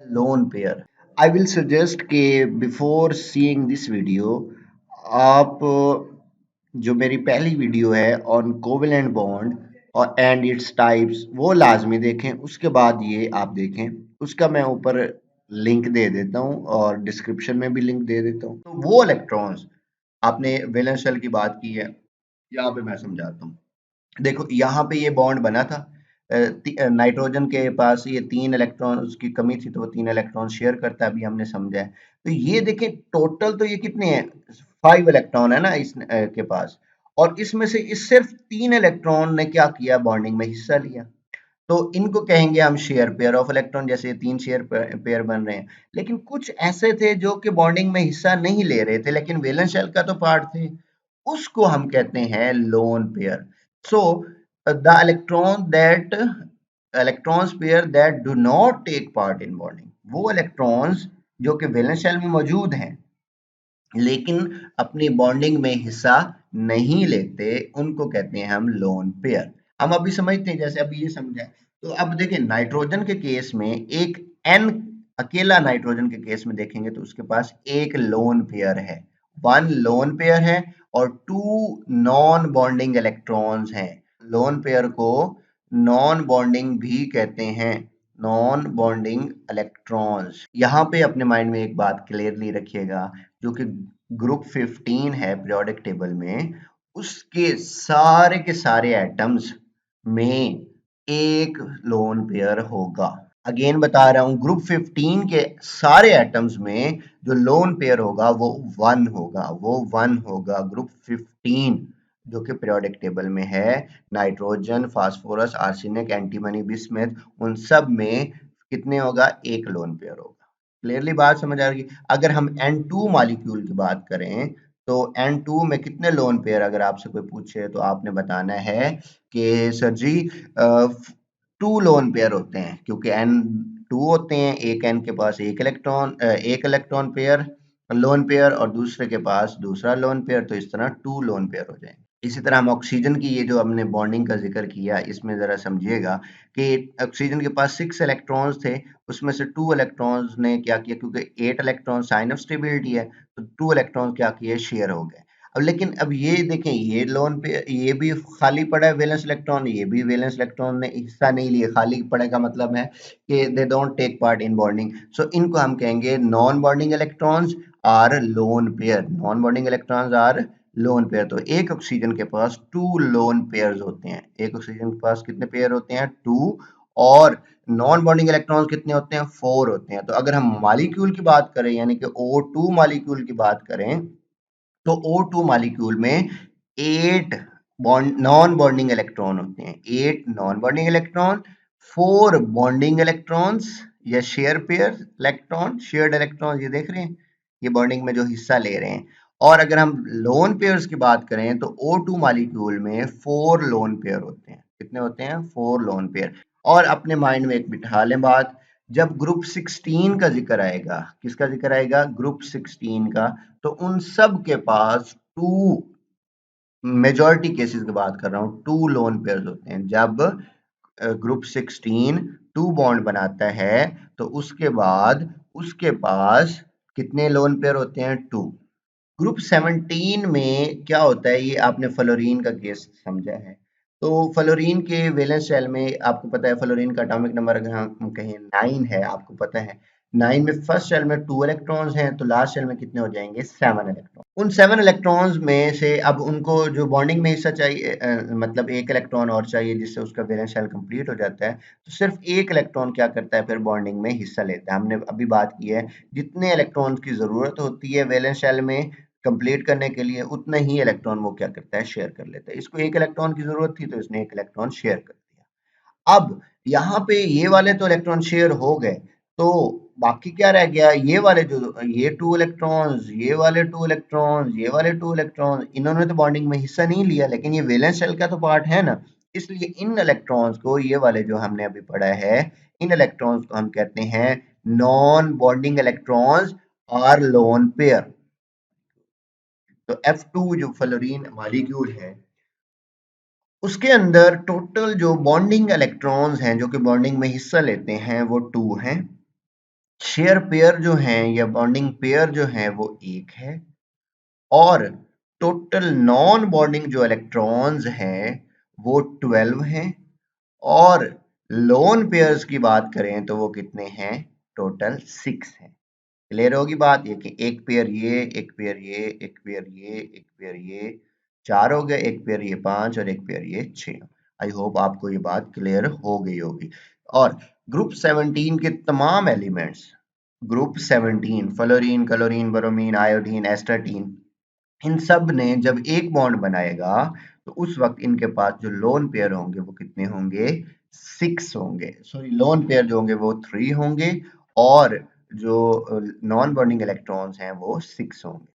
Lone pair. I will suggest कि before seeing this video आप जो मेरी पहली वीडियो है ऑन कोवेलेंट बॉन्ड और एंड इट्स टाइप्स वो लाजमी देखें, उसके बाद ये आप देखें। उसका मैं ऊपर लिंक दे देता हूँ और डिस्क्रिप्शन में भी लिंक दे देता हूँ। तो वो इलेक्ट्रॉन्स आपने वैलेंस शेल की बात की है, यहाँ पे मैं समझाता हूँ। देखो यहाँ पे ये बॉन्ड बना था, नाइट्रोजन के पास ये 3 इलेक्ट्रॉन उसकी कमी थी तो वो 3 इलेक्ट्रॉन शेयर करता है, अभी हमने समझा है। तो ये देखें टोटल तो ये कितने हैं, 5 इलेक्ट्रॉन है ना के पास, और इसमें से इस सिर्फ 3 इलेक्ट्रॉन ने क्या किया, बॉन्डिंग में हिस्सा लिया। तो इनको कहेंगे हम शेयर पेयर ऑफ इलेक्ट्रॉन, जैसे 3 शेयर पेयर बन रहे हैं। लेकिन कुछ ऐसे थे जो कि बॉन्डिंग में हिस्सा नहीं ले रहे थे लेकिन वैलेंस शेल का तो पार्ट थे, उसको हम कहते हैं lone pair. So the electrons pair that do not take part in bonding, वो इलेक्ट्रॉन्स जो कि वैलेंस शेल में मौजूद हैं लेकिन अपनी बॉन्डिंग में हिस्सा नहीं लेते, उनको कहते हैं हम लोन पेयर। हम अभी समझते हैं, जैसे अभी ये समझा है। तो अब देखिए नाइट्रोजन के केस में एक एन, अकेला नाइट्रोजन के केस में देखेंगे तो उसके पास एक लोन पेयर है, 1 लोन पेयर है और 2 नॉन बॉन्डिंग इलेक्ट्रॉन्स हैं। लोन पेयर को नॉन बॉन्डिंग भी कहते हैं, नॉन बॉन्डिंग इलेक्ट्रॉन्स। यहाँ पे अपने माइंड में एक बात क्लियरली रखिएगा, जो कि ग्रुप 15 है पीरियोडिक टेबल में, उसके सारे के सारे एटम्स में एक लोन पेयर होगा। अगेन बता रहा हूं, ग्रुप 15 के सारे एटम्स में जो लोन पेयर होगा वो 1 होगा, वो 1 होगा ग्रुप 15 जो कि पीरियोडिक टेबल में है। Nitrogen, phosphorus, arsenic, antimony, bismuth, उन सब में कितने होगा, एक लोन पेयर होगा। क्लियरली बात समझ आ रही है। अगर हम N2 मॉलिक्यूल की बात करें तो N2 में कितने लोन पेयर, अगर आपसे कोई पूछे तो आपने बताना है कि सर जी 2 लोन पेयर होते हैं, क्योंकि N2 होते हैं, एक N के पास एक इलेक्ट्रॉन पेयर लोन पेयर और दूसरे के पास दूसरा लोन पेयर, तो इस तरह 2 लोन पेयर हो जाएंगे। इसी तरह हम ऑक्सीजन की ये जो हमने बॉन्डिंग का जिक्र किया, इसमें जरा समझिएगा कि ऑक्सीजन के पास 6 इलेक्ट्रॉन्स थे, उसमें से 2 इलेक्ट्रॉन्स ने क्या किया, क्योंकि 8 इलेक्ट्रॉन साइन ऑफ स्टेबिलिटी है तो 2 इलेक्ट्रॉन क्या किए, शेयर हो गए। अब लेकिन अब ये देखें, ये लोन पे ये भी खाली पड़ा है वैलेंस इलेक्ट्रॉन, ये भी वैलेंस इलेक्ट्रॉन ने हिस्सा नहीं लिया, खाली पड़े का मतलब है कि they don't take part in bonding. So इनको हम कहेंगे non bonding electrons are lone pair, non bonding electrons are lone pair. तो एक ऑक्सीजन के पास 2 लोन पेयर्स होते हैं, एक ऑक्सीजन के पास कितने पेयर होते हैं, 2, और नॉन बॉन्डिंग इलेक्ट्रॉन्स कितने होते हैं, 4 होते हैं। तो अगर हम मॉलिक्यूल की बात करें, यानी कि O2 मॉलिक्यूल की बात करें, तो O2 मॉलिक्यूल में 8 नॉन बॉन्डिंग इलेक्ट्रॉन होते हैं, 8 non bonding electron, 4 bonding electrons या share pair electron, shared electron, ये देख रहे हैं, ये बॉन्डिंग में जो हिस्सा ले रहे हैं। और अगर हम लोन पेयर्स की बात करें तो O2 मॉलिक्यूल में 4 लोन पेयर होते हैं, कितने होते हैं, 4 लोन पेयर। और अपने माइंड में एक बिठा लें बात, जब ग्रुप 16 का जिक्र आएगा, किसका जिक्र आएगा, ग्रुप 16 का, तो उन सब के पास 2, मेजॉरिटी केसेस की बात कर रहा हूं, 2 लोन पेयर्स होते हैं। जब ग्रुप 16 2 बॉन्ड बनाता है तो उसके बाद उसके पास कितने लोन पेयर होते हैं, 2। ग्रुप 17 में क्या होता है, ये आपने फ्लोरीन का केस समझा है। तो फ्लोरीन के वैलेंस शेल में आपको पता है, फ्लोरीन का एटॉमिक नंबर अगर हम कहें 9 है, आपको पता है 9 में फर्स्ट शेल में 2 इलेक्ट्रॉन्स हैं, तो लास्ट शेल में कितने हो जाएंगे, 7 इलेक्ट्रॉन। उन 7 इलेक्ट्रॉन्स में से अब उनको जो बॉन्डिंग में हिस्सा चाहिए, मतलब एक इलेक्ट्रॉन और चाहिए जिससे उसका वैलेंस शेल कंप्लीट हो जाता है, तो सिर्फ एक इलेक्ट्रॉन क्या करता है, फिर बॉन्डिंग में हिस्सा लेता है। हमने अभी बात की है, जितने इलेक्ट्रॉन्स की जरूरत होती है वैलेंस शेल में कंप्लीट करने के लिए, उतना ही इलेक्ट्रॉन वो क्या करता है, शेयर कर लेता है। इसको एक इलेक्ट्रॉन की जरूरत थी तो इसने एक इलेक्ट्रॉन शेयर कर दिया। अब यहाँ पे ये वाले तो इलेक्ट्रॉन शेयर हो गए, तो बाकी क्या रह गया, ये वाले जो ये 2 इलेक्ट्रॉन्स, ये वाले 2 इलेक्ट्रॉन्स, ये वाले 2 इलेक्ट्रॉन्स, इन्होंने तो बॉन्डिंग में हिस्सा नहीं लिया लेकिन ये वैलेंस शेल का तो पार्ट है ना, इसलिए इन इलेक्ट्रॉन्स को, ये वाले जो हमने अभी पढ़ा है, इन इलेक्ट्रॉन्स को हम कहते हैं नॉन बॉन्डिंग इलेक्ट्रॉन्स और लोन पेयर। तो F2 जो फ्लोरीन मॉलिक्यूल है, उसके अंदर टोटल जो बॉन्डिंग इलेक्ट्रॉन्स हैं जो कि बॉन्डिंग में हिस्सा लेते हैं वो 2 हैं। शेयर पेयर जो हैं या बॉन्डिंग पेयर जो हैं वो 1 है और टोटल नॉन बॉन्डिंग जो इलेक्ट्रॉन्स हैं वो 12 हैं और लोन पेयर्स की बात करें तो वो कितने हैं? टोटल 6 हैं। क्लियर होगी बात? ये कि एक पेयर ये, एक पेयर ये, एक पेयर ये, एक पेयर ये, 4 हो गए, एक पेयर ये 5 और एक पेयर ये 6। आई होप आपको ये बात क्लियर हो गई होगी। और ग्रुप 17 के तमाम elements, group 17 fluorine, chlorine, bromine, iodine, astatine, इन सब ने जब एक बॉन्ड बनाएगा तो उस वक्त इनके पास जो लोन पेयर होंगे वो कितने होंगे? 6 होंगे। सॉरी, लोन पेयर जो होंगे वो 3 होंगे और जो नॉन बॉन्डिंग इलेक्ट्रॉन्स हैं वो 6 होंगे।